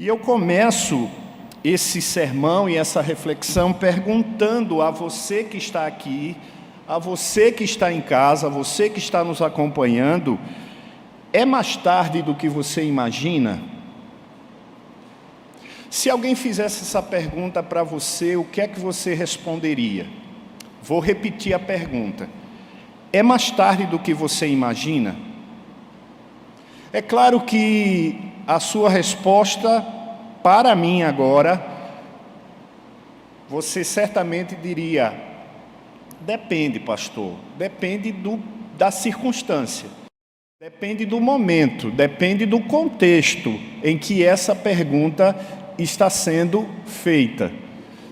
E eu começo esse sermão e essa reflexão perguntando a você que está aqui, a você que está em casa, a você que está nos acompanhando: é mais tarde do que você imagina? Se alguém fizesse essa pergunta para você, o que é que você responderia? Vou repetir a pergunta: é mais tarde do que você imagina? É claro que a sua resposta, para mim agora, você certamente diria: depende, pastor, depende da circunstância, depende do momento, depende do contexto em que essa pergunta está sendo feita.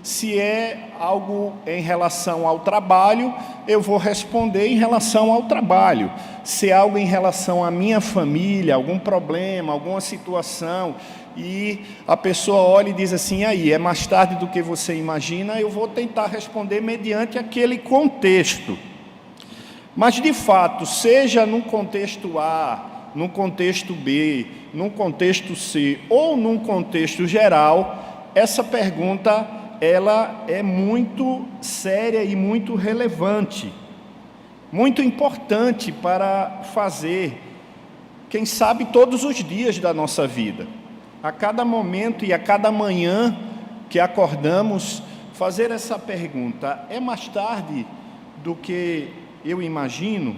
Se é algo em relação ao trabalho, eu vou responder em relação ao trabalho. Se é algo em relação à minha família, algum problema, alguma situação, e a pessoa olha e diz assim: aí, é mais tarde do que você imagina, eu vou tentar responder mediante aquele contexto. Mas, de fato, seja num contexto A, num contexto B, num contexto C ou num contexto geral, essa pergunta, ela é muito séria e muito relevante, muito importante para fazer, quem sabe, todos os dias da nossa vida. A cada momento e a cada manhã que acordamos, fazer essa pergunta: é mais tarde do que eu imagino?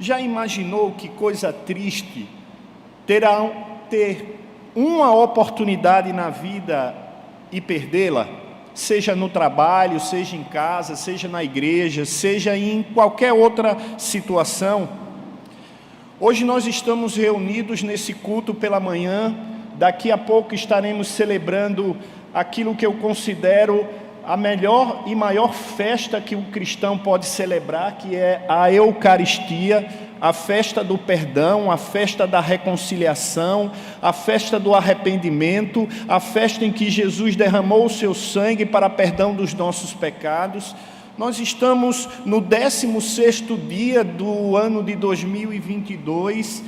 Já imaginou que coisa triste ter uma oportunidade na vida e perdê-la? Seja no trabalho, seja em casa, seja na igreja, seja em qualquer outra situação. Hoje nós estamos reunidos nesse culto pela manhã. Daqui a pouco estaremos celebrando aquilo que eu considero a melhor e maior festa que o cristão pode celebrar, que é a Eucaristia, a festa do perdão, a festa da reconciliação, a festa do arrependimento, a festa em que Jesus derramou o seu sangue para perdão dos nossos pecados. Nós estamos no 16º dia do ano de 2022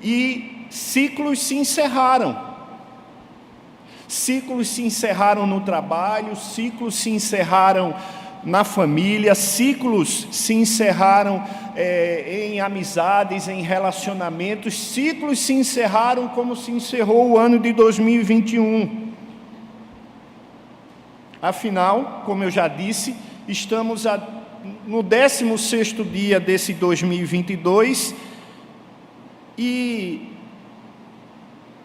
e ciclos se encerraram. Ciclos se encerraram no trabalho, ciclos se encerraram na família, ciclos se encerraram em amizades, em relacionamentos, ciclos se encerraram como se encerrou o ano de 2021. Afinal, como eu já disse, estamos no 16º dia desse 2022 e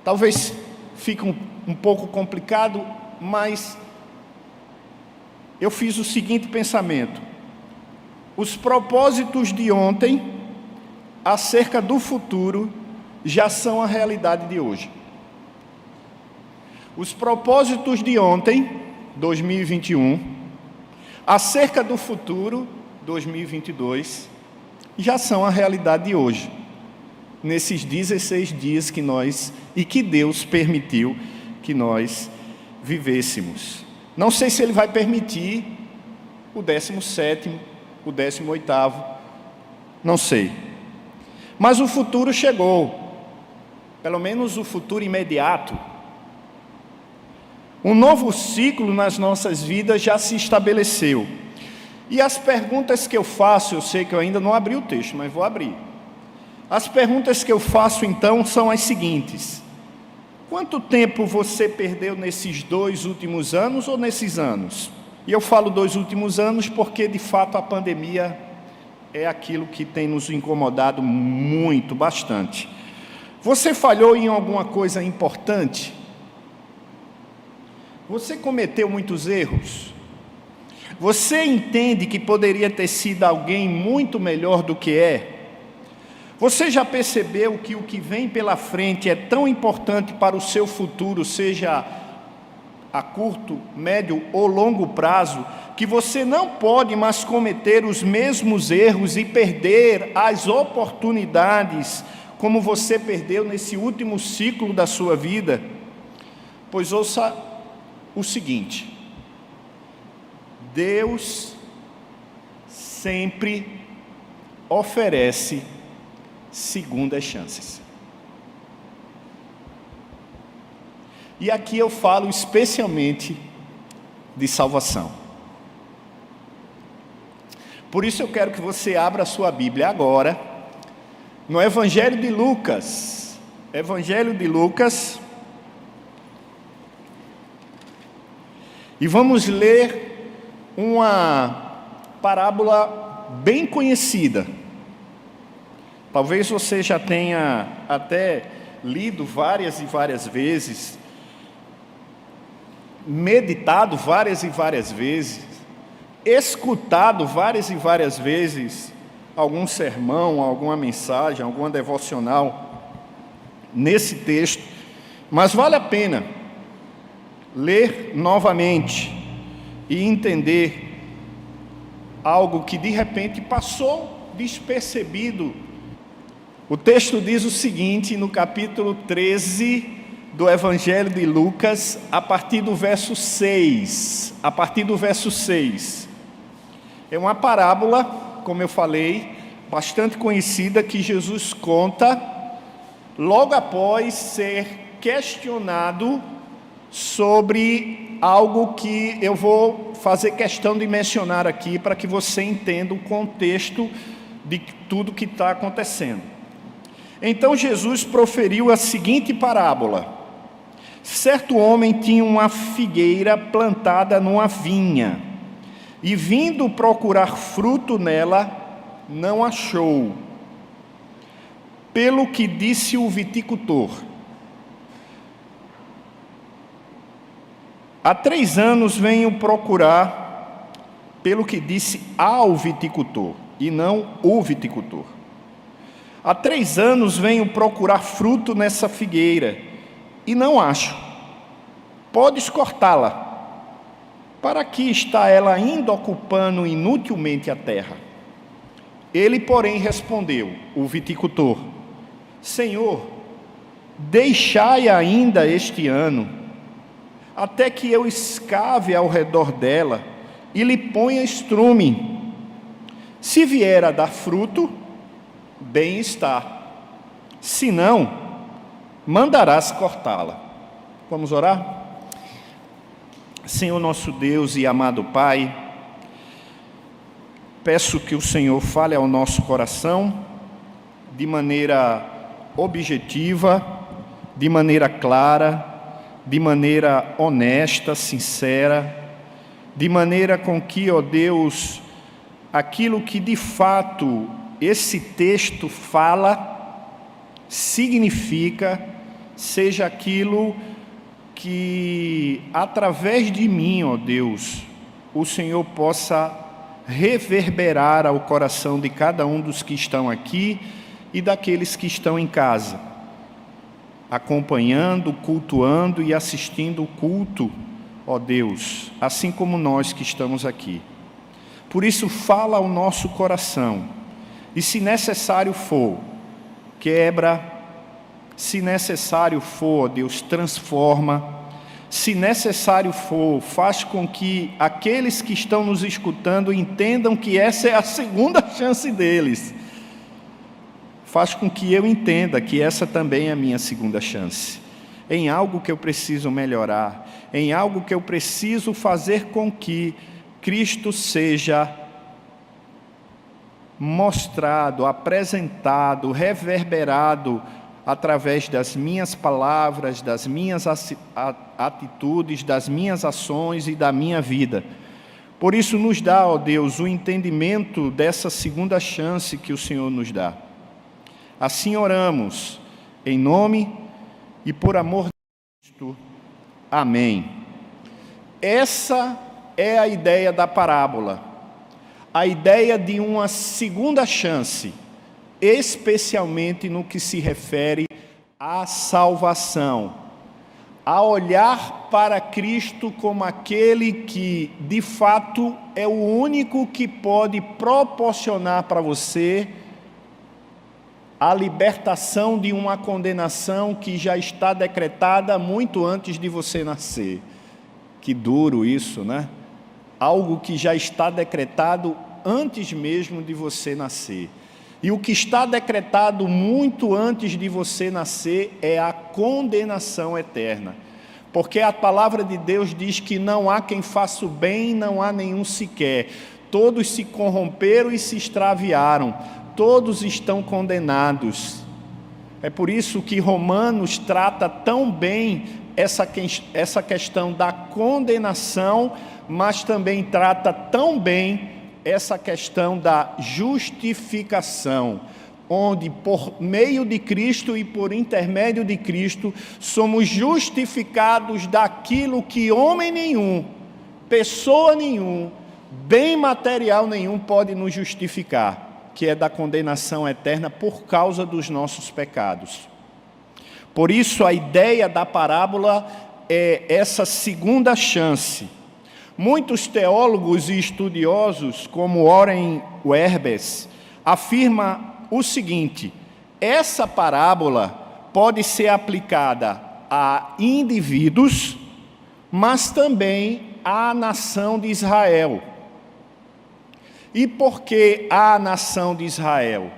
talvez fique um pouco complicado, mas eu fiz o seguinte pensamento: os propósitos de ontem acerca do futuro já são a realidade de hoje. Os propósitos de ontem, 2021, acerca do futuro, 2022, já são a realidade de hoje, nesses 16 dias que Deus permitiu que nós vivêssemos. Não sei se Ele vai permitir o 17º, o 18º, não sei. Mas o futuro chegou, pelo menos o futuro imediato. Um novo ciclo nas nossas vidas já se estabeleceu. E as perguntas que eu faço, eu sei que eu ainda não abri o texto, mas vou abrir. As perguntas que eu faço então são as seguintes: quanto tempo você perdeu nesses 2 últimos anos ou nesses anos? E eu falo 2 últimos anos porque, de fato, a pandemia é aquilo que tem nos incomodado muito, bastante. Você falhou em alguma coisa importante? Você cometeu muitos erros? Você entende que poderia ter sido alguém muito melhor do que é? Você já percebeu que o que vem pela frente é tão importante para o seu futuro, seja a curto, médio ou longo prazo, que você não pode mais cometer os mesmos erros e perder as oportunidades como você perdeu nesse último ciclo da sua vida? Pois ouça o seguinte: Deus sempre oferece segundas chances. E aqui eu falo especialmente de salvação. Por isso eu quero que você abra a sua Bíblia agora, no Evangelho de Lucas. Evangelho de Lucas. E vamos ler uma parábola bem conhecida. Talvez você já tenha até lido várias e várias vezes, meditado várias e várias vezes, escutado várias e várias vezes algum sermão, alguma mensagem, alguma devocional nesse texto, mas vale a pena ler novamente e entender algo que de repente passou despercebido. O texto diz o seguinte, no capítulo 13 do Evangelho de Lucas, a partir do verso 6. A partir do verso 6. É uma parábola, como eu falei, bastante conhecida, que Jesus conta logo após ser questionado sobre algo que eu vou fazer questão de mencionar aqui, para que você entenda o contexto de tudo que está acontecendo. Então Jesus proferiu a seguinte parábola. Certo homem tinha uma figueira plantada numa vinha, e vindo procurar fruto nela, não achou. Pelo que disse o viticultor: há 3 anos venho procurar, pelo que disse ao viticultor, e não o viticultor. Há 3 anos venho procurar fruto nessa figueira, e não acho. Podes cortá-la. Para que está ela ainda ocupando inutilmente a terra? Ele, porém, respondeu, o viticultor: Senhor, deixai ainda este ano, até que eu escave ao redor dela e lhe ponha estrume. Se vier a dar fruto, bem está. Se não, mandarás cortá-la. Vamos orar? Senhor nosso Deus e amado Pai, peço que o Senhor fale ao nosso coração de maneira objetiva, de maneira clara, de maneira honesta, sincera, de maneira com que, ó Deus, aquilo que de fato esse texto fala, significa, seja aquilo que, através de mim, ó Deus, o Senhor possa reverberar ao coração de cada um dos que estão aqui e daqueles que estão em casa, acompanhando, cultuando e assistindo o culto, ó Deus, assim como nós que estamos aqui. Por isso, fala ao nosso coração, e se necessário for, quebra. Se necessário for, Deus, transforma. Se necessário for, faz com que aqueles que estão nos escutando entendam que essa é a segunda chance deles. Faz com que eu entenda que essa também é a minha segunda chance. Em algo que eu preciso melhorar, em algo que eu preciso fazer com que Cristo seja mostrado, apresentado, reverberado, através das minhas palavras, das minhas atitudes, das minhas ações e da minha vida. Por isso nos dá, ó Deus, o entendimento dessa segunda chance que o Senhor nos dá. Assim oramos, em nome e por amor de Cristo. Amém. Essa é a ideia da parábola, a ideia de uma segunda chance, especialmente no que se refere à salvação, a olhar para Cristo como aquele que, de fato, é o único que pode proporcionar para você a libertação de uma condenação que já está decretada muito antes de você nascer. Que duro isso, né? Algo que já está decretado antes mesmo de você nascer. E o que está decretado muito antes de você nascer é a condenação eterna. Porque a palavra de Deus diz que não há quem faça o bem, não há nenhum sequer. Todos se corromperam e se extraviaram, todos estão condenados. É por isso que Romanos trata tão bem essa questão da condenação, mas também trata tão bem essa questão da justificação, onde por meio de Cristo e por intermédio de Cristo somos justificados daquilo que homem nenhum, pessoa nenhum, bem material nenhum pode nos justificar, que é da condenação eterna por causa dos nossos pecados. Por isso a ideia da parábola é essa segunda chance. Muitos teólogos e estudiosos, como Warren Wiersbe, afirmam o seguinte: essa parábola pode ser aplicada a indivíduos, mas também à nação de Israel. E por que a nação de Israel?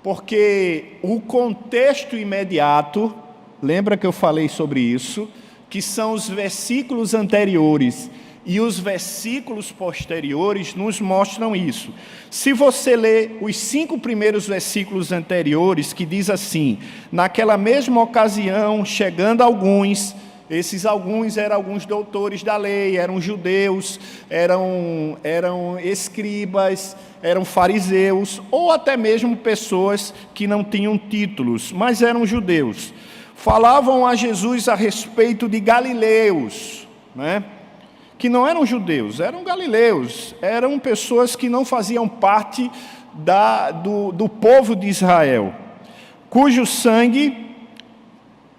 Porque o contexto imediato, lembra que eu falei sobre isso, que são os versículos anteriores e os versículos posteriores nos mostram isso. Se você ler os 5 primeiros versículos anteriores, que diz assim: naquela mesma ocasião, chegando alguns, esses alguns eram alguns doutores da lei, eram judeus, eram escribas, eram fariseus, ou até mesmo pessoas que não tinham títulos, mas eram judeus. Falavam a Jesus a respeito de galileus, né? Que não eram judeus, eram galileus, eram pessoas que não faziam parte do povo de Israel, cujo sangue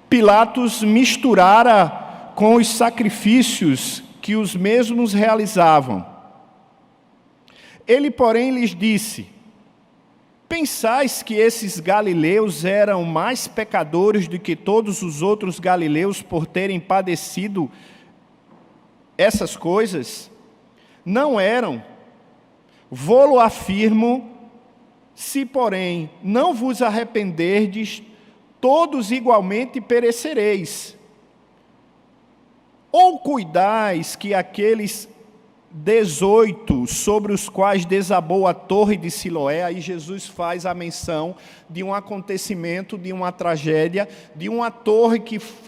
Pilatos misturara com os sacrifícios que os mesmos realizavam. Ele, porém, lhes disse: pensais que esses galileus eram mais pecadores do que todos os outros galileus por terem padecido essas coisas? Não eram. Vô-lo afirmo, se porém não vos arrependerdes, todos igualmente perecereis. Ou cuidais que aqueles 18 sobre os quais desabou a torre de Siloé, aí Jesus faz a menção de um acontecimento, de uma tragédia, de uma torre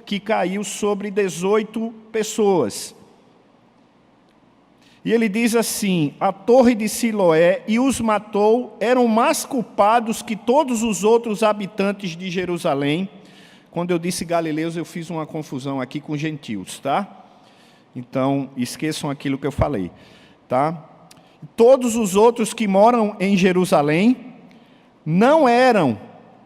que caiu sobre 18 pessoas. E ele diz assim: a torre de Siloé, e os matou, eram mais culpados que todos os outros habitantes de Jerusalém. Quando eu disse galileus, eu fiz uma confusão aqui com gentios, tá? Então, esqueçam aquilo que eu falei, tá? Todos os outros que moram em Jerusalém não eram,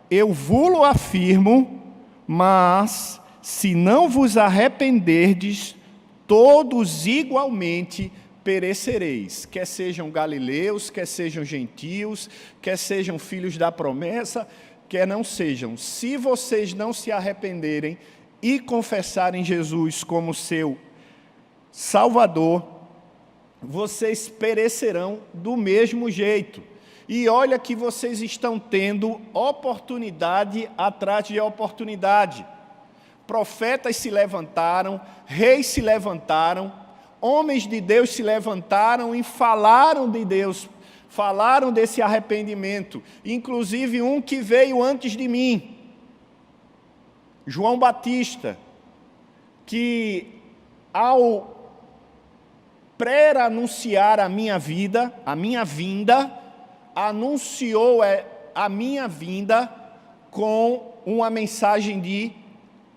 eu vos afirmo, mas se não vos arrependerdes, todos igualmente perecereis, quer sejam galileus, quer sejam gentios, quer sejam filhos da promessa, quer não sejam. Se vocês não se arrependerem e confessarem Jesus como seu Salvador, vocês perecerão do mesmo jeito. E olha que vocês estão tendo oportunidade atrás de oportunidade. Profetas se levantaram, reis se levantaram, homens de Deus se levantaram e falaram de Deus, falaram desse arrependimento, inclusive um que veio antes de mim, João Batista, que ao pré-anunciar a minha vinda, anunciou a minha vinda com uma mensagem de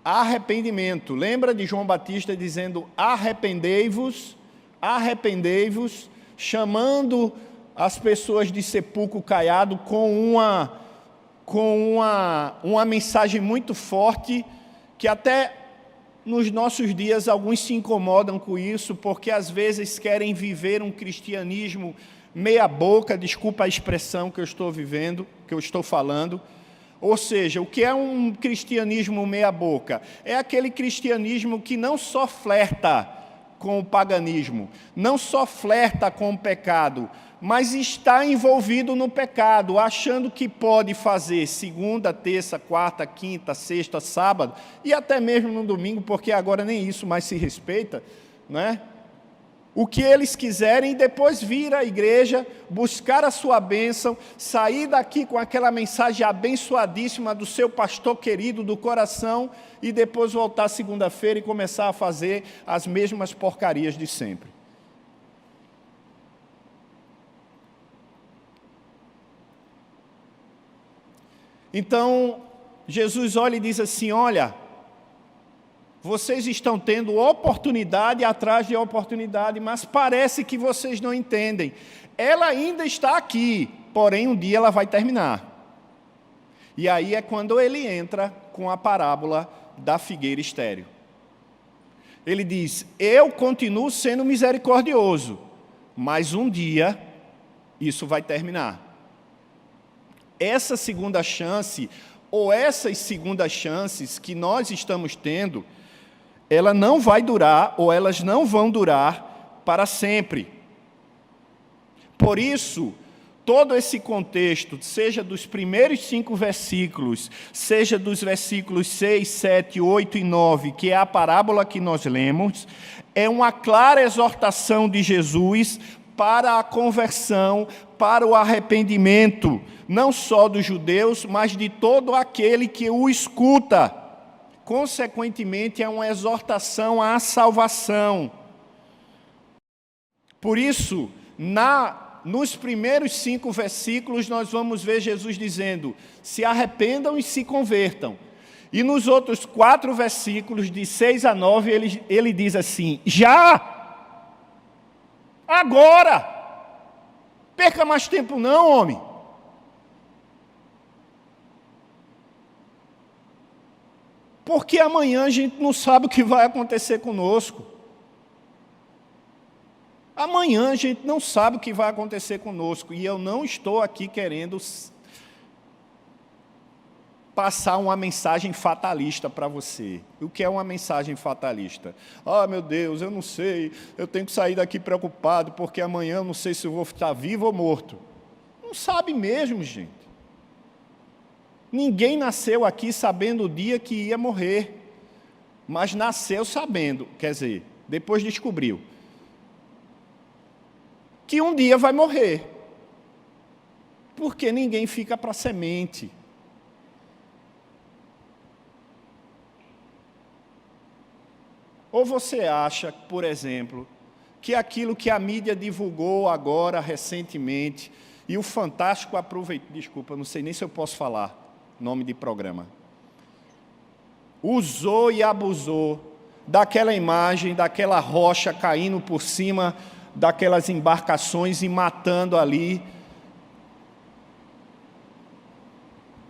arrependimento. Lembra de João Batista dizendo: arrependei-vos, arrependei-vos, chamando as pessoas de sepulcro caiado com uma mensagem muito forte, que até nos nossos dias alguns se incomodam com isso, porque às vezes querem viver um cristianismo meia boca, desculpa a expressão que eu estou vivendo, que eu estou falando. Ou seja, o que é um cristianismo meia boca? É aquele cristianismo que não só flerta com o paganismo, não só flerta com o pecado, mas está envolvido no pecado, achando que pode fazer segunda, terça, quarta, quinta, sexta, sábado, e até mesmo no domingo, porque agora nem isso mais se respeita, não é? O que eles quiserem, e depois vir à igreja, buscar a sua bênção, sair daqui com aquela mensagem abençoadíssima do seu pastor querido do coração, e depois voltar segunda-feira e começar a fazer as mesmas porcarias de sempre. Então, Jesus olha e diz assim: olha, vocês estão tendo oportunidade atrás de oportunidade, mas parece que vocês não entendem. Ela ainda está aqui, porém um dia ela vai terminar. E aí é quando ele entra com a parábola da figueira estéril. Ele diz: eu continuo sendo misericordioso, mas um dia isso vai terminar. Essa segunda chance, ou essas segundas chances que nós estamos tendo, ela não vai durar, ou elas não vão durar para sempre. Por isso, todo esse contexto, seja dos primeiros 5 versículos, seja dos versículos 6, 7, 8 e 9, que é a parábola que nós lemos, é uma clara exortação de Jesus para a conversão, para o arrependimento, não só dos judeus, mas de todo aquele que o escuta. Consequentemente, é uma exortação à salvação. Por isso, nos primeiros 5 versículos, nós vamos ver Jesus dizendo: se arrependam e se convertam. E nos outros 4 versículos, de 6 a 9, ele diz assim: já! Agora! Perca mais tempo não, homem. Porque amanhã a gente não sabe o que vai acontecer conosco. Amanhã a gente não sabe o que vai acontecer conosco. E eu não estou aqui querendo passar uma mensagem fatalista para você. O que é uma mensagem fatalista? Ah, meu Deus, eu não sei, eu tenho que sair daqui preocupado, porque amanhã eu não sei se eu vou estar vivo ou morto. Não sabe mesmo, gente. Ninguém nasceu aqui sabendo o dia que ia morrer, mas nasceu sabendo, quer dizer, depois descobriu, que um dia vai morrer, porque ninguém fica para semente. Ou você acha, por exemplo, que aquilo que a mídia divulgou agora, recentemente, e o Fantástico aproveitou, desculpa, não sei nem se eu posso falar nome de programa, usou e abusou daquela imagem, daquela rocha caindo por cima daquelas embarcações e matando ali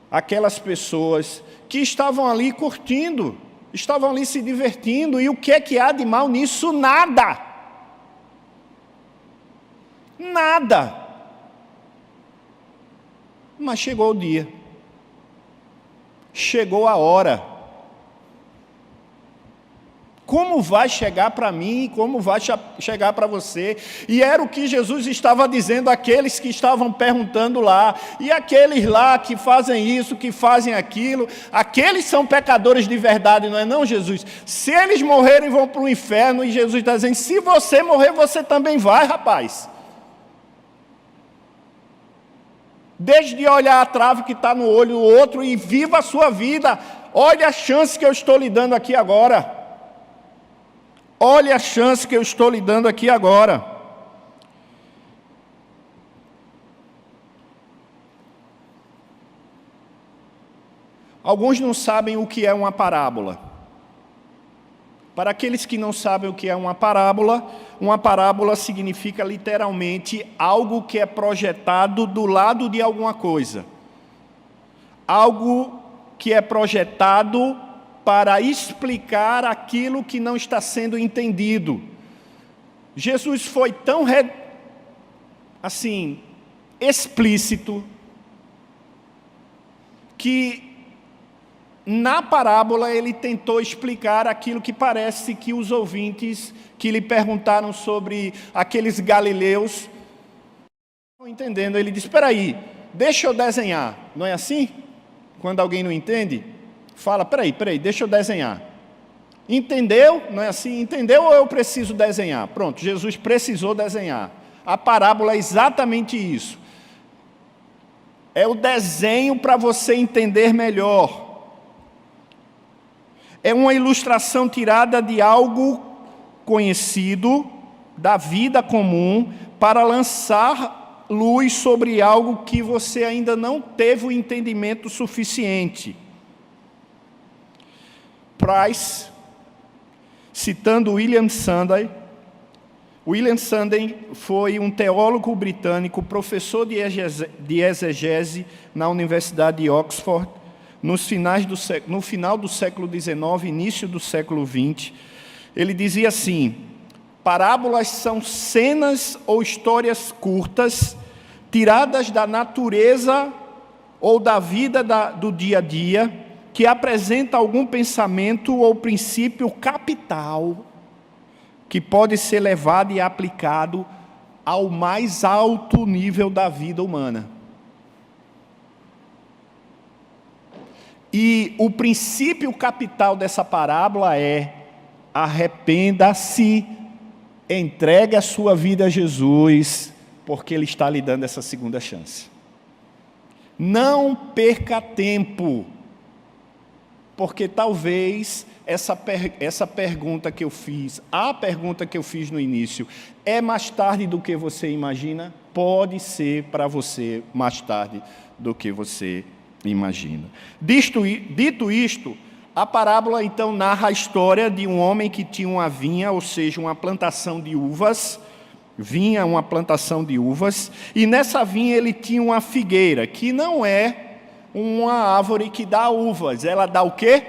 aquelas pessoas que estavam ali curtindo, estavam ali se divertindo, e o que é que há de mal nisso? Nada. Nada. Mas chegou o dia. Chegou a hora. Como vai chegar para mim, como vai chegar para você? E era o que Jesus estava dizendo àqueles que estavam perguntando lá, e aqueles lá que fazem isso, que fazem aquilo, aqueles são pecadores de verdade, não é não, Jesus? Se eles morrerem, vão para o inferno, e Jesus está dizendo: se você morrer, você também vai, rapaz. Deixe de olhar a trave que está no olho do outro e viva a sua vida. Olha a chance que eu estou lhe dando aqui agora. Olha a chance que eu estou lhe dando aqui agora. Alguns não sabem o que é uma parábola. Para aqueles que não sabem o que é uma parábola significa literalmente algo que é projetado do lado de alguma coisa. Algo que é projetado para explicar aquilo que não está sendo entendido. Jesus foi tão explícito, que na parábola ele tentou explicar aquilo que parece que os ouvintes que lhe perguntaram sobre aqueles galileus não entendendo. Ele disse: espera aí, deixa eu desenhar. Não é assim? Quando alguém não entende, fala: espera aí, deixa eu desenhar. Entendeu? Não é assim? Entendeu ou eu preciso desenhar? Pronto, Jesus precisou desenhar. A parábola é exatamente isso. É o desenho para você entender melhor. É uma ilustração tirada de algo conhecido, da vida comum, para lançar luz sobre algo que você ainda não teve o entendimento suficiente. Price, citando William Sunday foi um teólogo britânico, professor de exegese na Universidade de Oxford, no final do século XIX, início do século XX. Ele dizia assim: parábolas são cenas ou histórias curtas, tiradas da natureza ou da vida do dia a dia, que apresenta algum pensamento ou princípio capital que pode ser levado e aplicado ao mais alto nível da vida humana. E o princípio capital dessa parábola é: arrependa-se, entregue a sua vida a Jesus, porque Ele está lhe dando essa segunda chance. Não perca tempo, porque talvez essa pergunta que eu fiz, a pergunta que eu fiz no início, é mais tarde do que você imagina? Pode ser para você mais tarde do que você imagina. Dito isto, a parábola então narra a história de um homem que tinha uma vinha, ou seja, uma plantação de uvas, uma plantação de uvas, e nessa vinha ele tinha uma figueira, que não é uma árvore que dá uvas, ela dá o quê?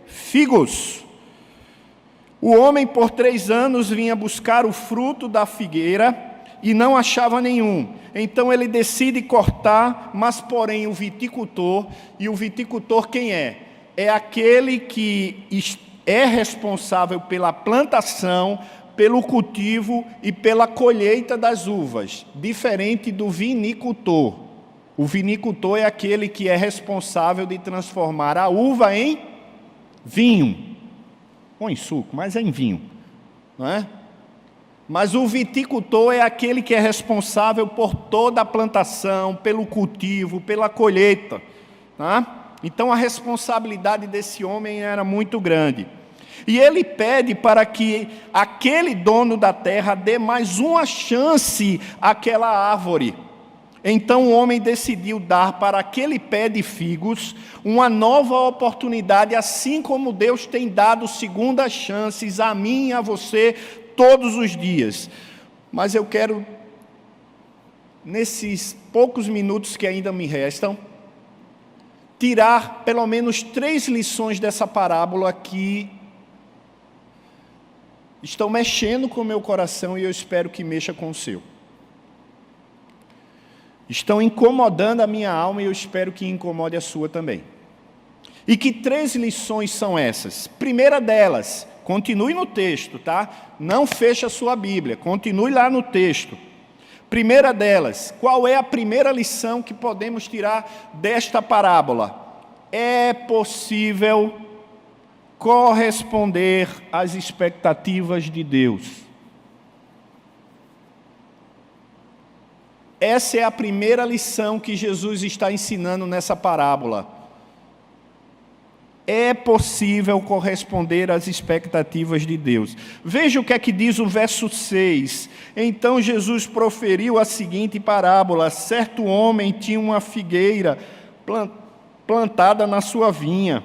Figos. O homem por 3 anos vinha buscar o fruto da figueira e não achava nenhum. Então ele decide cortar, mas porém o viticultor, e o viticultor quem é? É aquele que é responsável pela plantação, pelo cultivo e pela colheita das uvas, diferente do vinicultor. O vinicultor é aquele que é responsável de transformar a uva em vinho, ou em suco, mas é em vinho, não é? Mas o viticultor é aquele que é responsável por toda a plantação, pelo cultivo, pela colheita, tá? Então a responsabilidade desse homem era muito grande. E ele pede para que aquele dono da terra dê mais uma chance àquela árvore. Então o homem decidiu dar para aquele pé de figos uma nova oportunidade, assim como Deus tem dado segundas chances a mim e a você todos os dias. Mas eu quero, nesses poucos minutos que ainda me restam, tirar pelo menos 3 lições dessa parábola que estão mexendo com o meu coração e eu espero que mexa com o seu. Estão incomodando a minha alma e eu espero que incomode a sua também. E que 3 lições são essas? Primeira delas, continue no texto, tá? Não feche a sua Bíblia, continue lá no texto. Primeira delas, qual é a primeira lição que podemos tirar desta parábola? É possível corresponder às expectativas de Deus. Essa é a primeira lição que Jesus está ensinando nessa parábola. É possível corresponder às expectativas de Deus. Veja o que é que diz o verso 6. Então Jesus proferiu a seguinte parábola: certo homem tinha uma figueira plantada na sua vinha,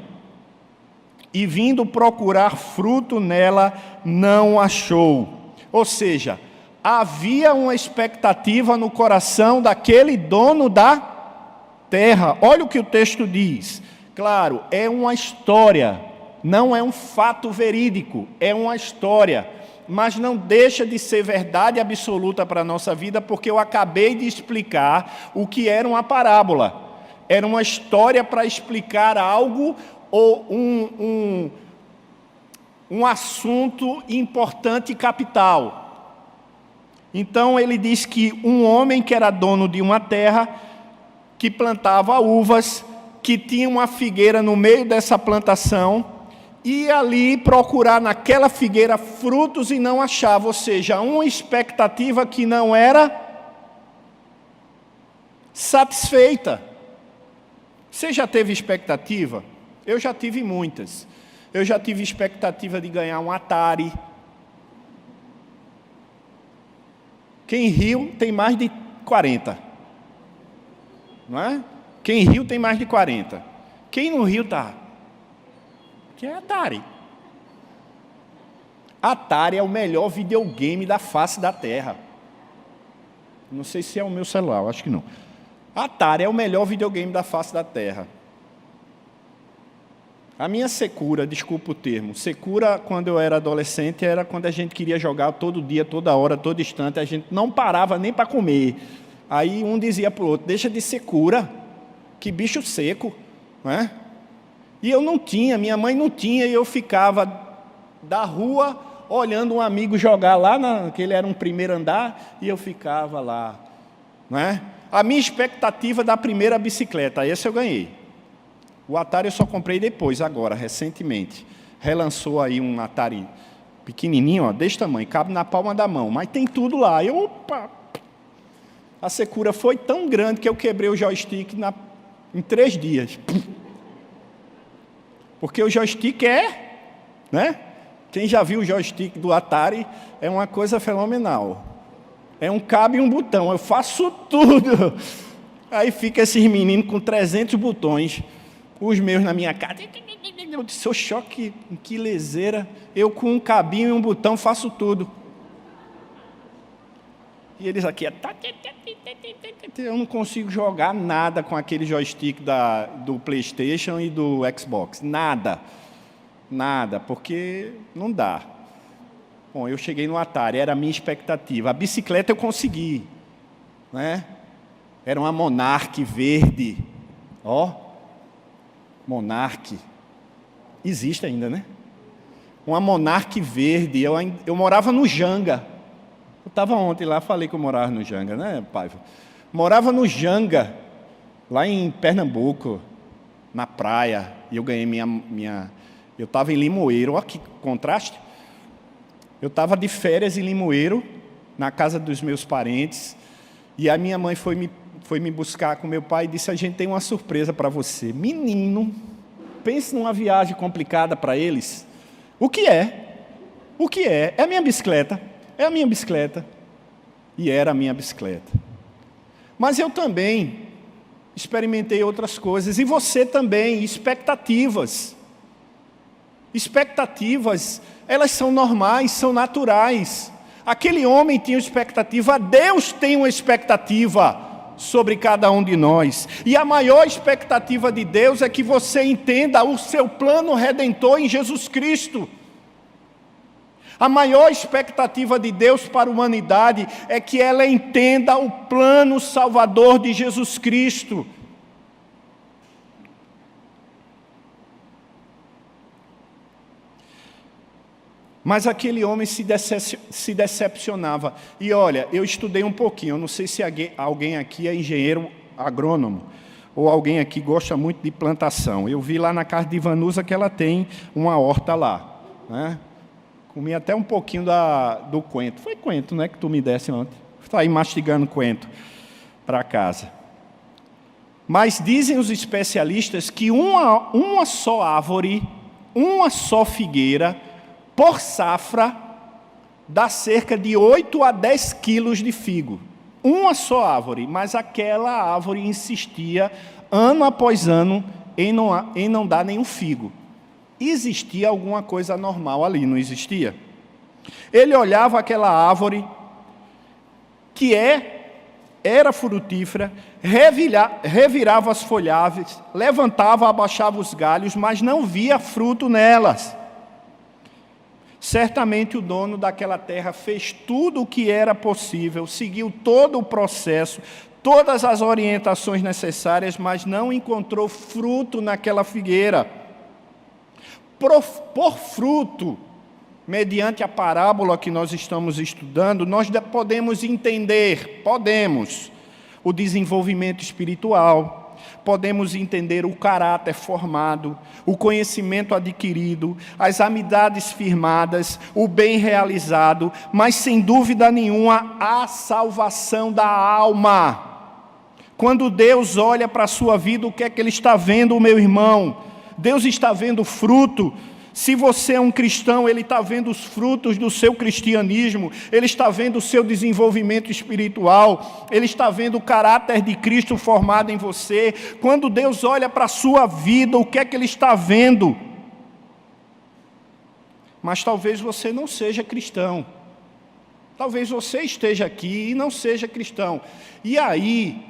e vindo procurar fruto nela, não achou. Ou seja, havia uma expectativa no coração daquele dono da terra. Olha o que o texto diz. Claro, é uma história, não é um fato verídico, é uma história. Mas não deixa de ser verdade absoluta para a nossa vida, porque eu acabei de explicar o que era uma parábola. Era uma história para explicar algo ou um assunto importante e capital. Então ele diz que um homem que era dono de uma terra, que plantava uvas, que tinha uma figueira no meio dessa plantação, ia ali procurar naquela figueira frutos e não achava, ou seja, uma expectativa que não era satisfeita. Você já teve expectativa? Eu já tive muitas. Eu já tive expectativa de ganhar um Atari. Quem riu tem mais de 40. Não é? Quem riu tem mais de 40. Quem não riu tá. Que é Atari. Atari é o melhor videogame da face da Terra. Não sei se é o meu celular, eu acho que não. Atari é o melhor videogame da face da Terra. A minha secura, desculpa o termo, secura quando eu era adolescente era quando a gente queria jogar todo dia, toda hora, todo instante, a gente não parava nem para comer. Aí um dizia para o outro, deixa de secura, que bicho seco, não é? E eu não tinha, minha mãe não tinha, e eu ficava da rua olhando um amigo jogar lá, que ele era um primeiro andar, e eu ficava lá, não é? A minha expectativa da primeira bicicleta, esse eu ganhei. O Atari eu só comprei depois, agora, recentemente. Relançou aí um Atari pequenininho, ó, desse tamanho, cabe na palma da mão, mas tem tudo lá. Opa! A secura foi tão grande que eu quebrei o joystick em 3 dias. Porque o joystick né? Quem já viu o joystick do Atari, é uma coisa fenomenal. É um cabo e um botão, eu faço tudo. Aí fica esses meninos com 300 botões, os meus na minha casa. Eu disse, choque, que leseira. Eu com um cabinho e um botão faço tudo. E eles aqui, eu não consigo jogar nada com aquele joystick do PlayStation e do Xbox. Nada, porque não dá. Bom, eu cheguei no Atari, era a minha expectativa. A bicicleta eu consegui, né? Era uma Monarch verde, ó, Monarch, existe ainda, né? Uma Monarch verde, eu morava no Janga. Eu estava ontem lá, falei que eu morava no Janga, né, Paiva? Morava no Janga, lá em Pernambuco, na praia, e eu ganhei eu estava em Limoeiro, olha que contraste. Eu estava de férias em Limoeiro, na casa dos meus parentes, e a minha mãe foi me buscar com meu pai e disse, a gente tem uma surpresa para você. Menino, pense numa viagem complicada para eles. O que é? O que é? É a minha bicicleta. É a minha bicicleta. E era a minha bicicleta. Mas eu também experimentei outras coisas. E você também, expectativas. Expectativas, elas são normais, são naturais. Aquele homem tinha uma expectativa, Deus tem uma expectativa sobre cada um de nós. E a maior expectativa de Deus é que você entenda o seu plano redentor em Jesus Cristo. A maior expectativa de Deus para a humanidade é que ela entenda o plano salvador de Jesus Cristo. Mas aquele homem se decepcionava. E olha, eu estudei um pouquinho, eu não sei se alguém aqui é engenheiro agrônomo, ou alguém aqui gosta muito de plantação. Eu vi lá na casa de Vanusa que ela tem uma horta lá, né? Comi até um pouquinho do coentro. Foi coentro, né, que tu me desse ontem. Está aí mastigando coentro para casa. Mas dizem os especialistas que uma só árvore, uma só figueira, por safra, dá cerca de 8 a 10 quilos de figo. Uma só árvore, mas aquela árvore insistia, ano após ano, em não dar nenhum figo. Existia alguma coisa anormal ali, não existia? Ele olhava aquela árvore, que era frutífera, revirava as folhagens, levantava, abaixava os galhos, mas não via fruto nelas. Certamente o dono daquela terra fez tudo o que era possível, seguiu todo o processo, todas as orientações necessárias, mas não encontrou fruto naquela figueira. por fruto, mediante a parábola que nós estamos estudando, nós podemos entender, o desenvolvimento espiritual, podemos entender o caráter formado, o conhecimento adquirido, as amizades firmadas, o bem realizado, mas sem dúvida nenhuma a salvação da alma. Quando Deus olha para a sua vida, o que é que Ele está vendo, meu irmão? Deus está vendo fruto. Se você é um cristão, Ele está vendo os frutos do seu cristianismo, Ele está vendo o seu desenvolvimento espiritual, Ele está vendo o caráter de Cristo formado em você. Quando Deus olha para a sua vida, o que é que Ele está vendo? Mas talvez você não seja cristão. Talvez você esteja aqui e não seja cristão. E aí,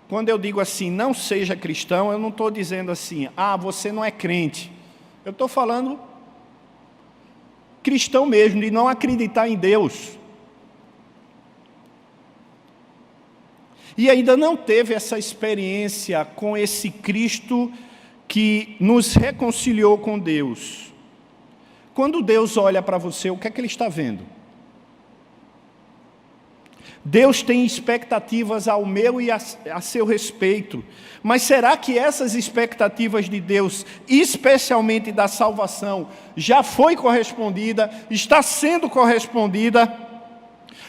quando eu digo assim, não seja cristão, eu não estou dizendo assim, você não é crente. Eu estou falando cristão mesmo, de não acreditar em Deus. E ainda não teve essa experiência com esse Cristo que nos reconciliou com Deus. Quando Deus olha para você, o que é que Ele está vendo? Deus tem expectativas ao meu e a seu respeito, mas será que essas expectativas de Deus, especialmente da salvação, já foi correspondida, está sendo correspondida?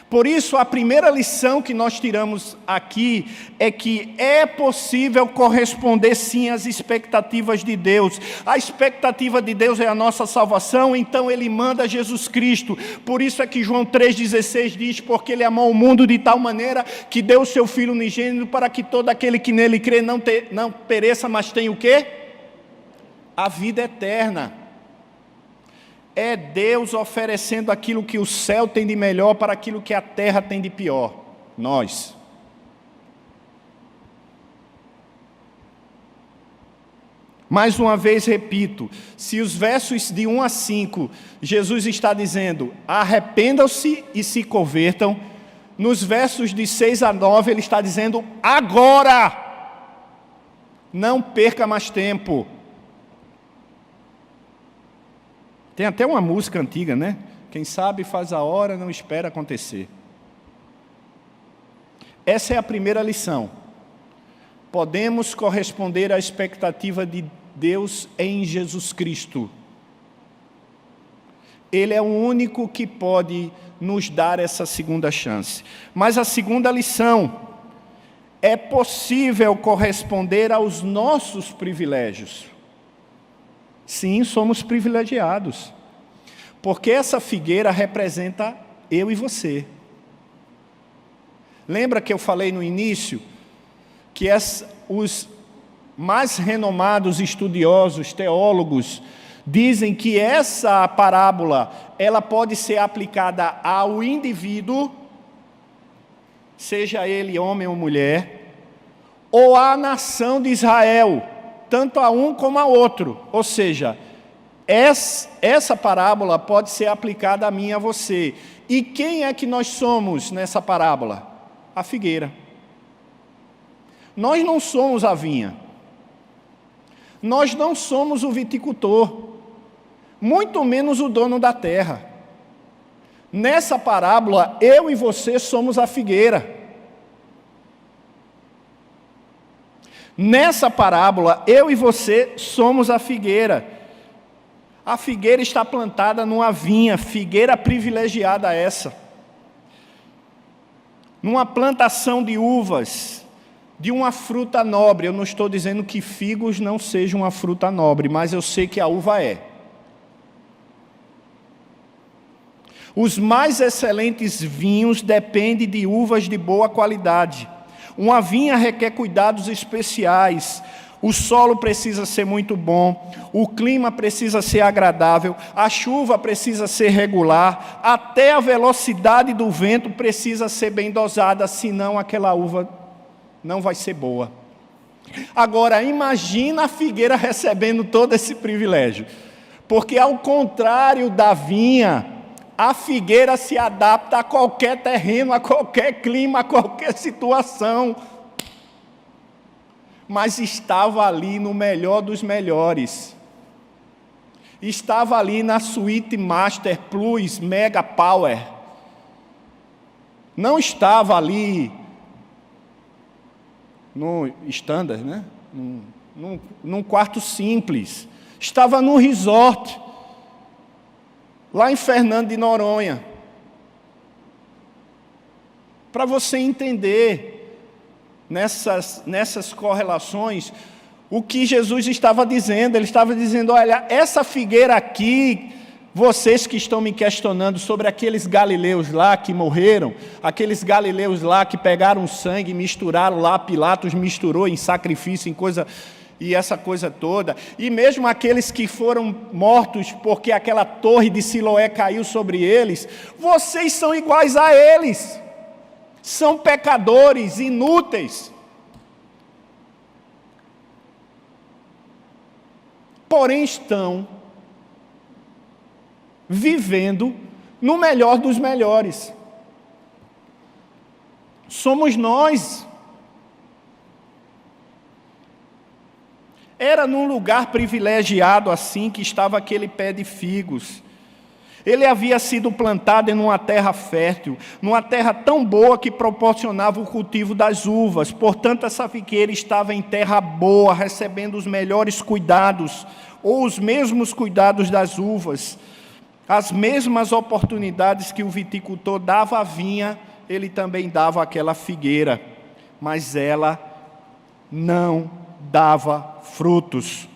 Por isso, a primeira lição que nós tiramos aqui é que é possível corresponder sim às expectativas de Deus. A expectativa de Deus é a nossa salvação, então Ele manda Jesus Cristo. Por isso é que João 3,16 diz, porque Ele amou o mundo de tal maneira que deu o seu Filho unigênito para que todo aquele que nele crê não pereça, mas tenha o quê? A vida eterna. É Deus oferecendo aquilo que o céu tem de melhor para aquilo que a terra tem de pior. Nós. Mais uma vez repito, se os versos de 1 a 5, Jesus está dizendo, arrependam-se e se convertam, nos versos de 6 a 9, Ele está dizendo, agora! Não perca mais tempo. Tem até uma música antiga, né? Quem sabe faz a hora, não espera acontecer. Essa é a primeira lição. Podemos corresponder à expectativa de Deus em Jesus Cristo. Ele é o único que pode nos dar essa segunda chance. Mas a segunda lição, é possível corresponder aos nossos privilégios. Sim, somos privilegiados, porque essa figueira representa eu e você. Lembra que eu falei no início que os mais renomados estudiosos, teólogos, dizem que essa parábola ela pode ser aplicada ao indivíduo, seja ele homem ou mulher, ou à nação de Israel, tanto a um como a outro. Ou seja, essa parábola pode ser aplicada a mim e a você. E quem é que nós somos nessa parábola? A figueira. Nós não somos a vinha. Nós não somos o viticultor, muito menos o dono da terra. Nessa parábola, eu e você somos a figueira. Nessa parábola, eu e você somos a figueira. A figueira está plantada numa vinha, figueira privilegiada essa. Numa plantação de uvas, de uma fruta nobre. Eu não estou dizendo que figos não sejam uma fruta nobre, mas eu sei que a uva é. Os mais excelentes vinhos dependem de uvas de boa qualidade. Uma vinha requer cuidados especiais. O solo precisa ser muito bom, o clima precisa ser agradável, a chuva precisa ser regular, até a velocidade do vento precisa ser bem dosada, senão aquela uva não vai ser boa. Agora, imagina a figueira recebendo todo esse privilégio, porque ao contrário da vinha, a figueira se adapta a qualquer terreno, a qualquer clima, a qualquer situação. Mas estava ali no melhor dos melhores. estava ali na suíte Master Plus Mega Power. Não estava ali no standard, né? Num quarto simples. Estava no resort, lá em Fernando de Noronha. Para você entender nessas correlações, o que Jesus estava dizendo. Ele estava dizendo: olha, essa figueira aqui, vocês que estão me questionando sobre aqueles galileus lá que morreram, aqueles galileus lá que pegaram sangue e misturaram lá, Pilatos misturou em sacrifício, em coisa, e essa coisa toda, e mesmo aqueles que foram mortos porque aquela torre de Siloé caiu sobre eles, vocês são iguais a eles, são pecadores, inúteis. Porém estão vivendo no melhor dos melhores. Somos nós. Era num lugar privilegiado assim que estava aquele pé de figos. Ele havia sido plantado em uma terra fértil, numa terra tão boa que proporcionava o cultivo das uvas. Portanto, essa figueira estava em terra boa, recebendo os melhores cuidados, ou os mesmos cuidados das uvas. As mesmas oportunidades que o viticultor dava à vinha, ele também dava àquela figueira. Mas ela não dava frutos.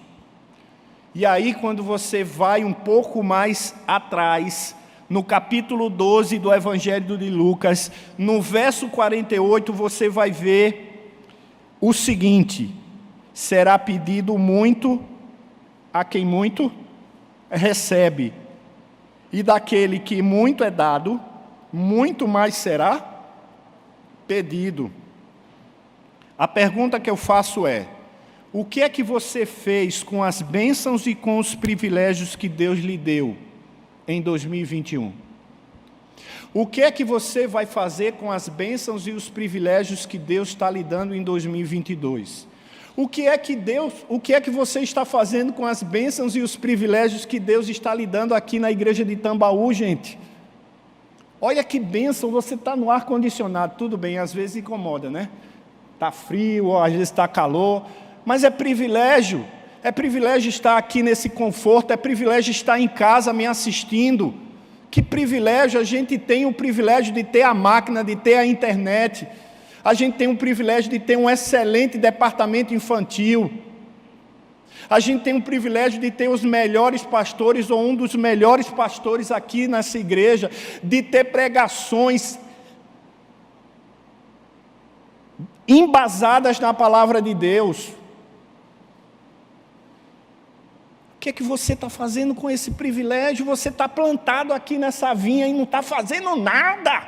E aí, quando você vai um pouco mais atrás, no capítulo 12 do Evangelho de Lucas, no verso 48, você vai ver o seguinte: será pedido muito a quem muito recebe, e daquele que muito é dado, muito mais será pedido. A pergunta que eu faço é: o que é que você fez com as bênçãos e com os privilégios que Deus lhe deu em 2021? O que é que você vai fazer com as bênçãos e os privilégios que Deus está lhe dando em 2022? O que é que você está fazendo com as bênçãos e os privilégios que Deus está lhe dando aqui na igreja de Tambaú, gente? Olha que bênção, você está no ar-condicionado, tudo bem, às vezes incomoda, né? Está frio, às vezes está calor, mas é privilégio estar aqui nesse conforto, é privilégio estar em casa me assistindo. Que privilégio, a gente tem o privilégio de ter a máquina, de ter a internet, a gente tem o privilégio de ter um excelente departamento infantil, a gente tem o privilégio de ter os melhores pastores, ou um dos melhores pastores aqui nessa igreja, de ter pregações embasadas na palavra de Deus. O que é que você está fazendo com esse privilégio? Você está plantado aqui nessa vinha e não está fazendo nada.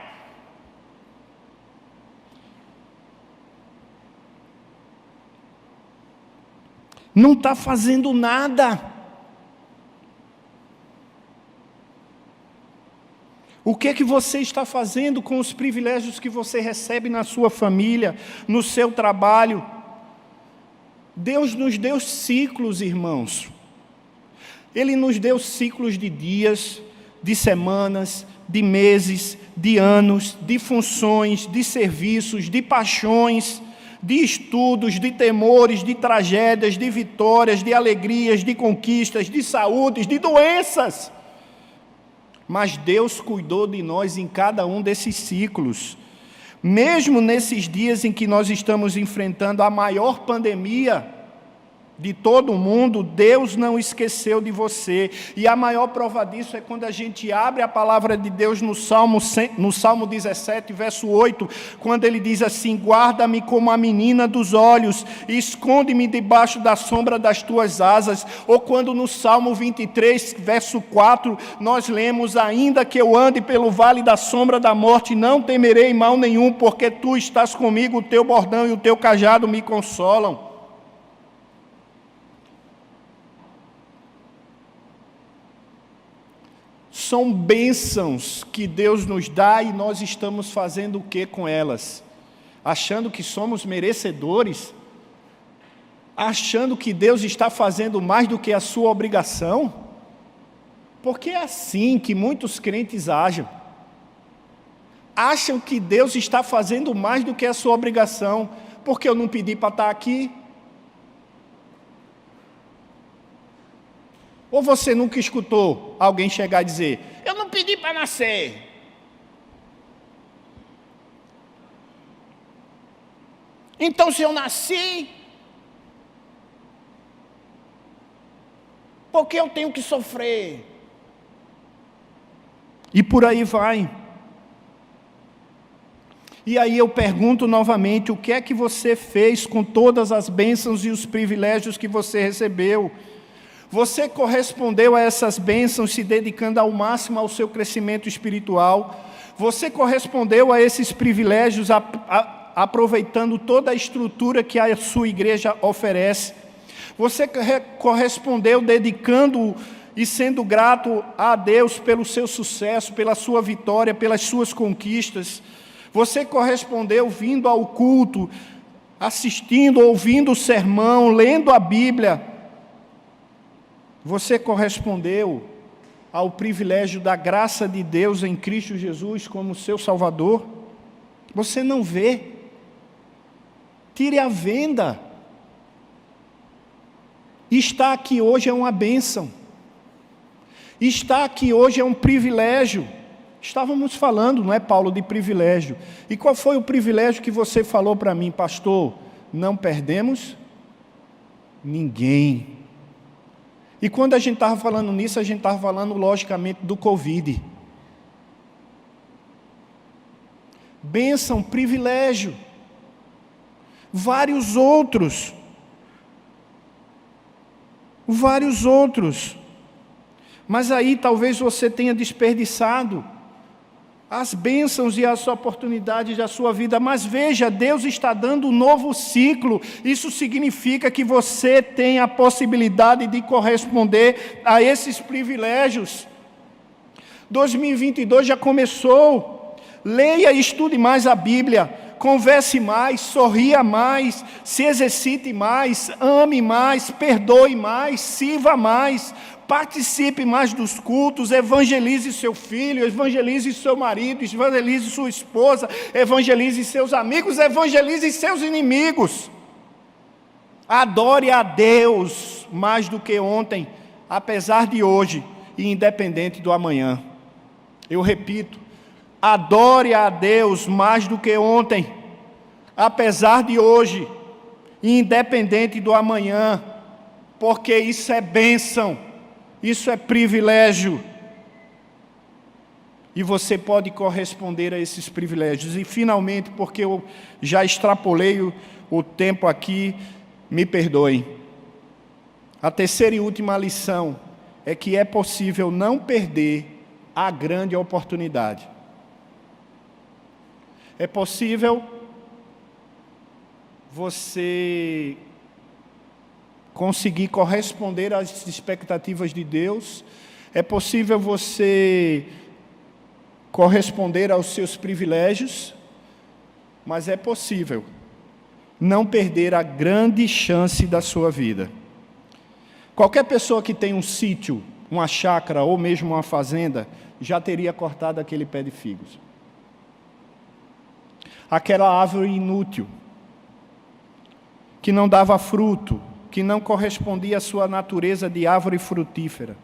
Não está fazendo nada. O que é que você está fazendo com os privilégios que você recebe na sua família, no seu trabalho? Deus nos deu ciclos, irmãos. Ele nos deu ciclos de dias, de semanas, de meses, de anos, de funções, de serviços, de paixões, de estudos, de temores, de tragédias, de vitórias, de alegrias, de conquistas, de saúdes, de doenças. Mas Deus cuidou de nós em cada um desses ciclos. Mesmo nesses dias em que nós estamos enfrentando a maior pandemia de todo o mundo, Deus não esqueceu de você. E a maior prova disso é quando a gente abre a palavra de Deus no Salmo 17, verso 8, quando ele diz assim: guarda-me como a menina dos olhos, e esconde-me debaixo da sombra das tuas asas. Ou quando no Salmo 23, verso 4, nós lemos: ainda que eu ande pelo vale da sombra da morte, não temerei mal nenhum, porque tu estás comigo, o teu bordão e o teu cajado me consolam. São bênçãos que Deus nos dá e nós estamos fazendo o que com elas? Achando que somos merecedores? Achando que Deus está fazendo mais do que a sua obrigação? Porque é assim que muitos crentes agem. Acham que Deus está fazendo mais do que a sua obrigação, porque eu não pedi para estar aqui. Ou você nunca escutou alguém chegar e dizer, eu não pedi para nascer. Então se eu nasci, por que eu tenho que sofrer? E por aí vai. E aí eu pergunto novamente, o que é que você fez com todas as bênçãos e os privilégios que você recebeu? Você correspondeu a essas bênçãos se dedicando ao máximo ao seu crescimento espiritual? Você correspondeu a esses privilégios aproveitando toda a estrutura que a sua igreja oferece? Você correspondeu dedicando e sendo grato a Deus pelo seu sucesso, pela sua vitória, pelas suas conquistas? Você correspondeu vindo ao culto, assistindo, ouvindo o sermão, lendo a Bíblia? Você correspondeu ao privilégio da graça de Deus em Cristo Jesus como seu Salvador? Você não vê. Tire a venda. Estar aqui hoje é uma bênção. Estar aqui hoje é um privilégio. Estávamos falando, não é, Paulo, de privilégio. E qual foi o privilégio que você falou para mim, pastor? Não perdemos ninguém. E quando a gente estava falando nisso, a gente estava falando, logicamente, do Covid. Bênção, privilégio. Vários outros. Mas aí talvez você tenha desperdiçado as bênçãos e as oportunidades da sua vida. Mas veja, Deus está dando um novo ciclo. Isso significa que você tem a possibilidade de corresponder a esses privilégios. 2022 já começou. Leia e estude mais a Bíblia. Converse mais, sorria mais, se exercite mais, ame mais, perdoe mais, sirva mais, participe mais dos cultos, evangelize seu filho, evangelize seu marido, evangelize sua esposa, evangelize seus amigos, evangelize seus inimigos. Adore a Deus mais do que ontem, apesar de hoje e independente do amanhã. Eu repito, adore a Deus mais do que ontem, apesar de hoje e independente do amanhã, porque isso é bênção. Isso é privilégio. E você pode corresponder a esses privilégios. E finalmente, porque eu já extrapolei o tempo aqui, me perdoem. A terceira e última lição é que é possível não perder a grande oportunidade. É possível você conseguir corresponder às expectativas de Deus, é possível você corresponder aos seus privilégios, mas é possível não perder a grande chance da sua vida. Qualquer pessoa que tem um sítio, uma chácara ou mesmo uma fazenda, já teria cortado aquele pé de figos. Aquela árvore inútil, que não dava fruto, que não correspondia à sua natureza de árvore frutífera.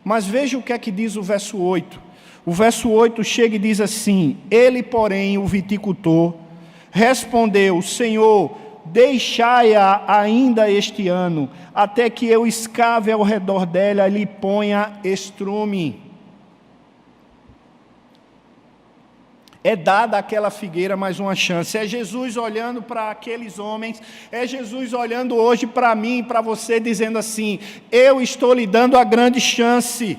Mas veja o que é que diz o verso 8. O verso 8 chega e diz assim: ele, porém, o viticultor, respondeu: Senhor, deixai-a ainda este ano, até que eu escave ao redor dela e lhe ponha estrume. É dada àquela figueira mais uma chance. É Jesus olhando para aqueles homens, é Jesus olhando hoje para mim e para você, dizendo assim: eu estou lhe dando a grande chance.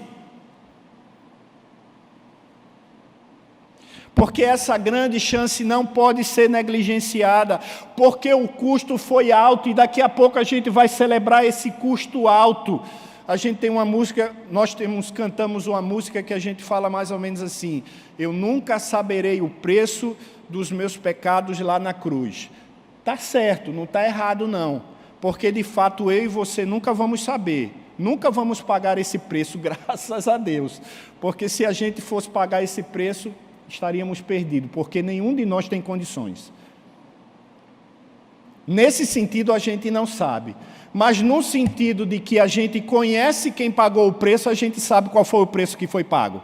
Porque essa grande chance não pode ser negligenciada, porque o custo foi alto e daqui a pouco a gente vai celebrar esse custo alto. A gente tem uma música, cantamos uma música que a gente fala mais ou menos assim: eu nunca saberei o preço dos meus pecados lá na cruz. Está certo, não está errado não, porque de fato eu e você nunca vamos saber, Nunca vamos pagar esse preço, graças a Deus. Porque se a gente fosse pagar esse preço, estaríamos perdidos, porque nenhum de nós tem condições. Nesse sentido, a gente não sabe. Mas no sentido de que a gente conhece quem pagou o preço, a gente sabe qual foi o preço que foi pago.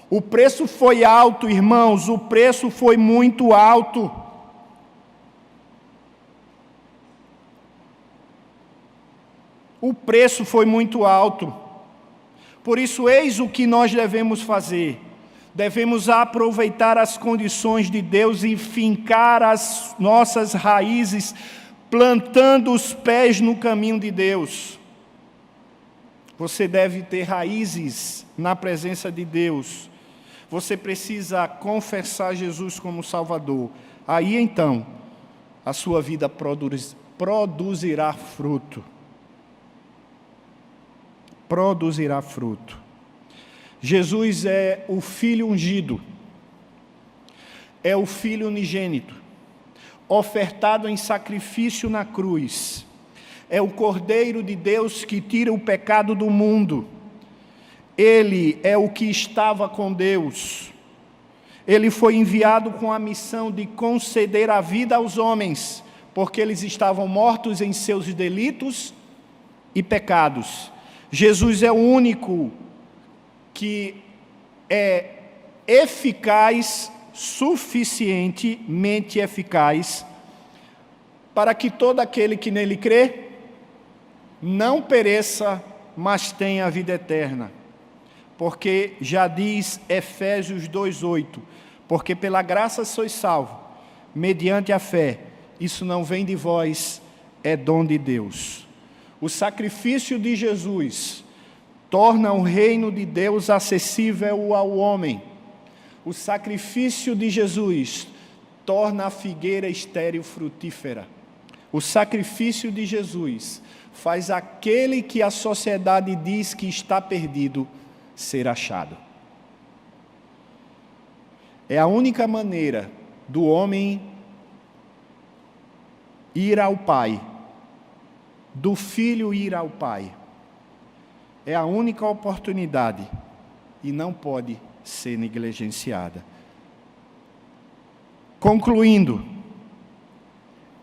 O preço foi alto, irmãos, o preço foi muito alto. O preço foi muito alto. Por isso, eis o que nós devemos fazer. Devemos aproveitar as condições de Deus e fincar as nossas raízes, plantando os pés no caminho de Deus. Você deve ter raízes na presença de Deus. Você precisa confessar Jesus como Salvador. Aí então, a sua vida produzirá fruto. Produzirá fruto. Jesus é o Filho ungido. É o Filho unigênito, ofertado em sacrifício na cruz. É o Cordeiro de Deus que tira o pecado do mundo. Ele é o que estava com Deus. Ele foi enviado com a missão de conceder a vida aos homens, porque eles estavam mortos em seus delitos e pecados. Jesus é o único que é eficaz, suficientemente eficaz, para que todo aquele que nele crê não pereça, mas tenha a vida eterna. Porque já diz Efésios 2:8, porque pela graça sois salvos, mediante a fé. Isso não vem de vós, é dom de Deus. O sacrifício de Jesus torna o reino de Deus acessível ao homem. O sacrifício de Jesus torna a figueira estéril frutífera. O sacrifício de Jesus faz aquele que a sociedade diz que está perdido ser achado. É a única maneira do homem ir ao Pai, do Filho ir ao Pai. É a única oportunidade e não pode ser negligenciada. Concluindo,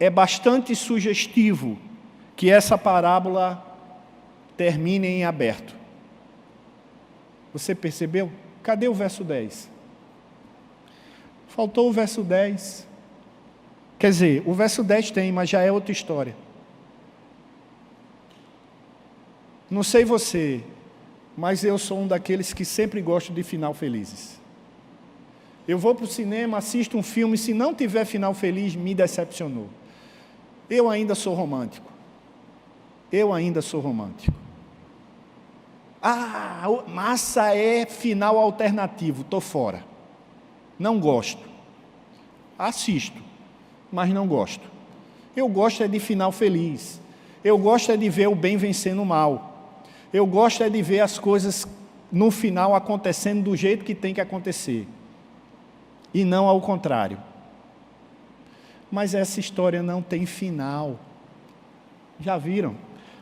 é bastante sugestivo que essa parábola termine em aberto. Você percebeu? Cadê o verso 10? Faltou o verso 10. Quer dizer, o verso 10 tem, mas já é outra história. Não sei você, mas eu sou um daqueles que sempre gosto de final felizes. Eu vou para o cinema, assisto um filme, se não tiver final feliz, me decepcionou. Eu ainda sou romântico. Eu ainda sou romântico. Massa é final alternativo, estou fora. Não gosto. Assisto, mas não gosto. Eu gosto é de final feliz. Eu gosto é de ver o bem vencendo o mal. Eu gosto é de ver as coisas no final acontecendo do jeito que tem que acontecer. E não ao contrário. Mas essa história não tem final. Já viram?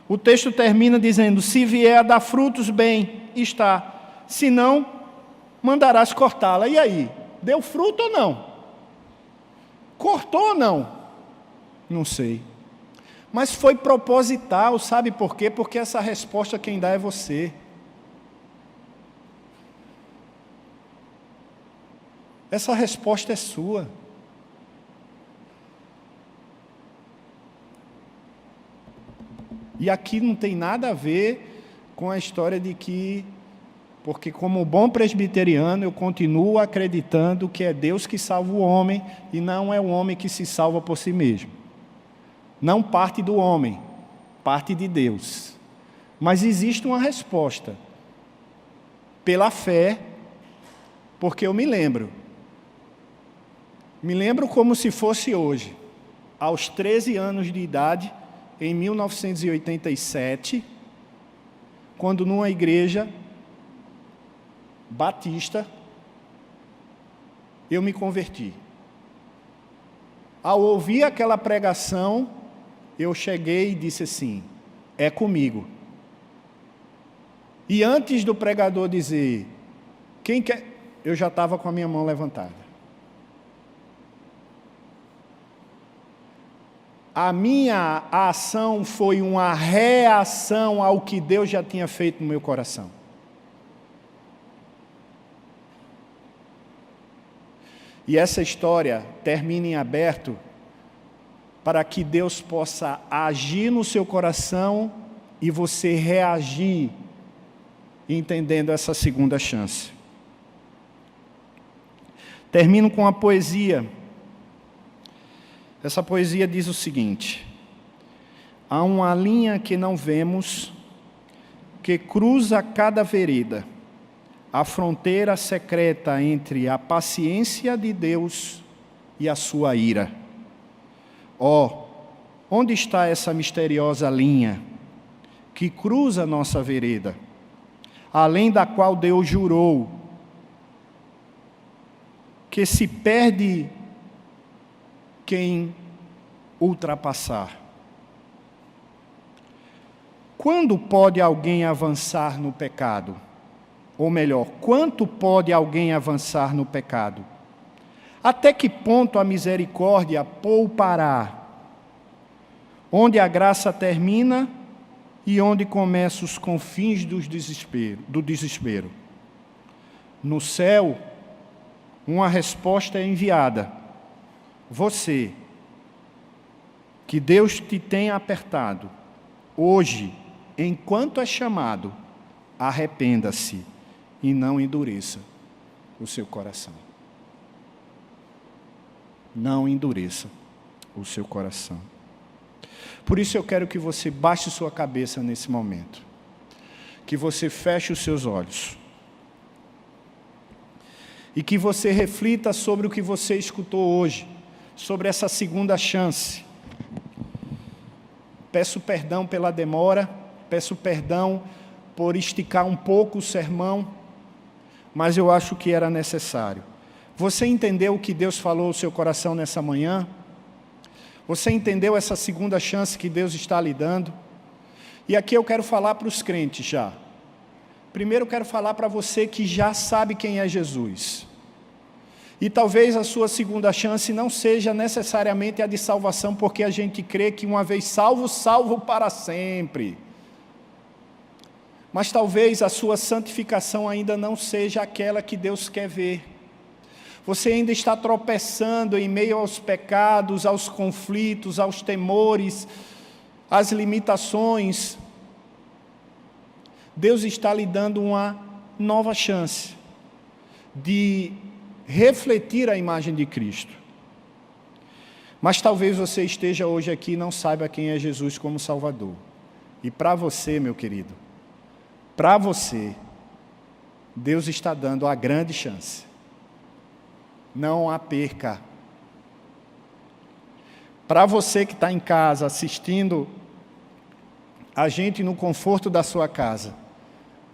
O texto termina dizendo: se vier a dar frutos, bem está. Se não, mandarás cortá-la. E aí? Deu fruto ou não? Cortou ou não? Não sei. Mas foi proposital, sabe por quê? Porque essa resposta quem dá é você. Essa resposta é sua. E aqui não tem nada a ver com a história de que, porque como bom presbiteriano, eu continuo acreditando que é Deus que salva o homem e não é o homem que se salva por si mesmo. Não parte do homem, parte de Deus. Mas existe uma resposta. Pela fé, porque eu me lembro como se fosse hoje, aos 13 anos de idade, em 1987, quando numa igreja batista, eu me converti. Ao ouvir aquela pregação, eu cheguei e disse assim: é comigo. E antes do pregador dizer, quem quer, eu já estava com a minha mão levantada. A minha ação foi uma reação ao que Deus já tinha feito no meu coração. E essa história termina em aberto para que Deus possa agir no seu coração e você reagir entendendo essa segunda chance. Termino com a poesia. Essa poesia diz o seguinte: há uma linha que não vemos, que cruza cada vereda, a fronteira secreta entre a paciência de Deus e a sua ira. Onde está essa misteriosa linha que cruza nossa vereda, além da qual Deus jurou que se perde quem ultrapassar? Quando pode alguém avançar no pecado? Ou melhor, quanto pode alguém avançar no pecado? Até que ponto a misericórdia poupará? Onde a graça termina e onde começam os confins do desespero? No céu, uma resposta é enviada. Você, que Deus te tem apertado, hoje, enquanto é chamado, arrependa-se e não endureça o seu coração. Não endureça o seu coração. Por isso eu quero que você baixe sua cabeça nesse momento, que você feche os seus olhos e que você reflita sobre o que você escutou hoje, sobre essa segunda chance. Peço perdão pela demora, peço perdão por esticar um pouco o sermão, mas eu acho que era necessário. Você entendeu o que Deus falou ao seu coração nessa manhã? Você entendeu essa segunda chance que Deus está lhe dando? E aqui eu quero falar para os crentes já. Primeiro eu quero falar para você que já sabe quem é Jesus. E talvez a sua segunda chance não seja necessariamente a de salvação, porque a gente crê que uma vez salvo, salvo para sempre. Mas talvez a sua santificação ainda não seja aquela que Deus quer ver. Você ainda está tropeçando em meio aos pecados, aos conflitos, aos temores, às limitações. Deus está lhe dando uma nova chance de refletir a imagem de Cristo. Mas talvez você esteja hoje aqui e não saiba quem é Jesus como Salvador. E para você, meu querido, para você, Deus está dando a grande chance. Não a perca. Para você que está em casa assistindo a gente no conforto da sua casa,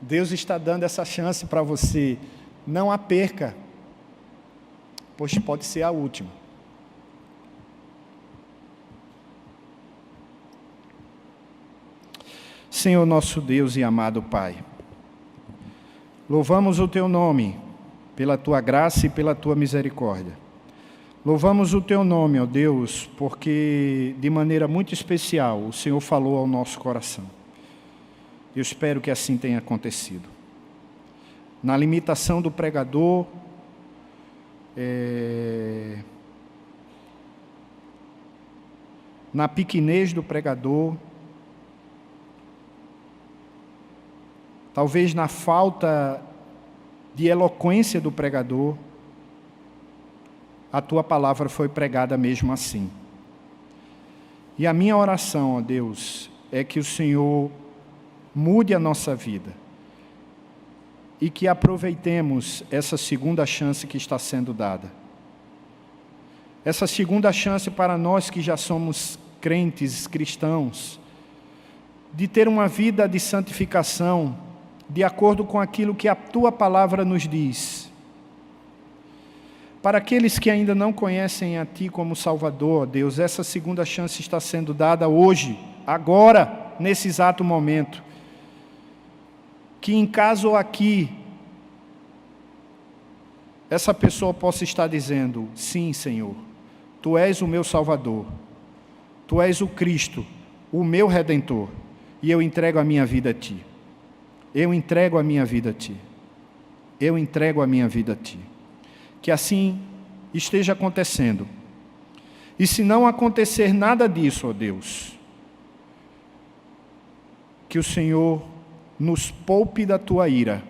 Deus está dando essa chance para você. Não a perca, pois pode ser a última. Senhor nosso Deus e amado Pai, louvamos o Teu nome pela Tua graça e pela Tua misericórdia. Louvamos o Teu nome, ó Deus, porque de maneira muito especial o Senhor falou ao nosso coração. Eu espero que assim tenha acontecido. Na limitação do pregador, na pequenez do pregador, talvez na falta de eloquência do pregador, a Tua palavra foi pregada mesmo assim. E a minha oração, ó Deus, é que o Senhor mude a nossa vida e que aproveitemos essa segunda chance que está sendo dada. Essa segunda chance para nós que já somos crentes, cristãos, de ter uma vida de santificação, de acordo com aquilo que a Tua palavra nos diz. Para aqueles que ainda não conhecem a Ti como Salvador, Deus, essa segunda chance está sendo dada hoje, agora, nesse exato momento, que em caso aqui, essa pessoa possa estar dizendo: sim, Senhor, Tu és o meu Salvador, Tu és o Cristo, o meu Redentor, e eu entrego a minha vida a Ti. Eu entrego a minha vida a Ti. Eu entrego a minha vida a Ti. Que assim esteja acontecendo. E se não acontecer nada disso, ó Deus, que o Senhor nos poupe da Tua ira.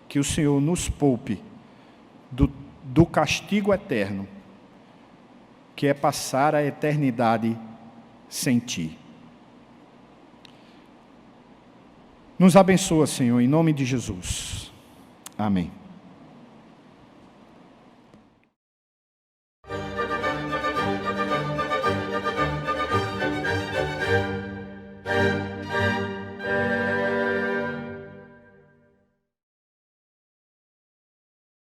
Que o Senhor nos poupe do castigo eterno, que é passar a eternidade sem Ti. Nos abençoa, Senhor, em nome de Jesus. Amém.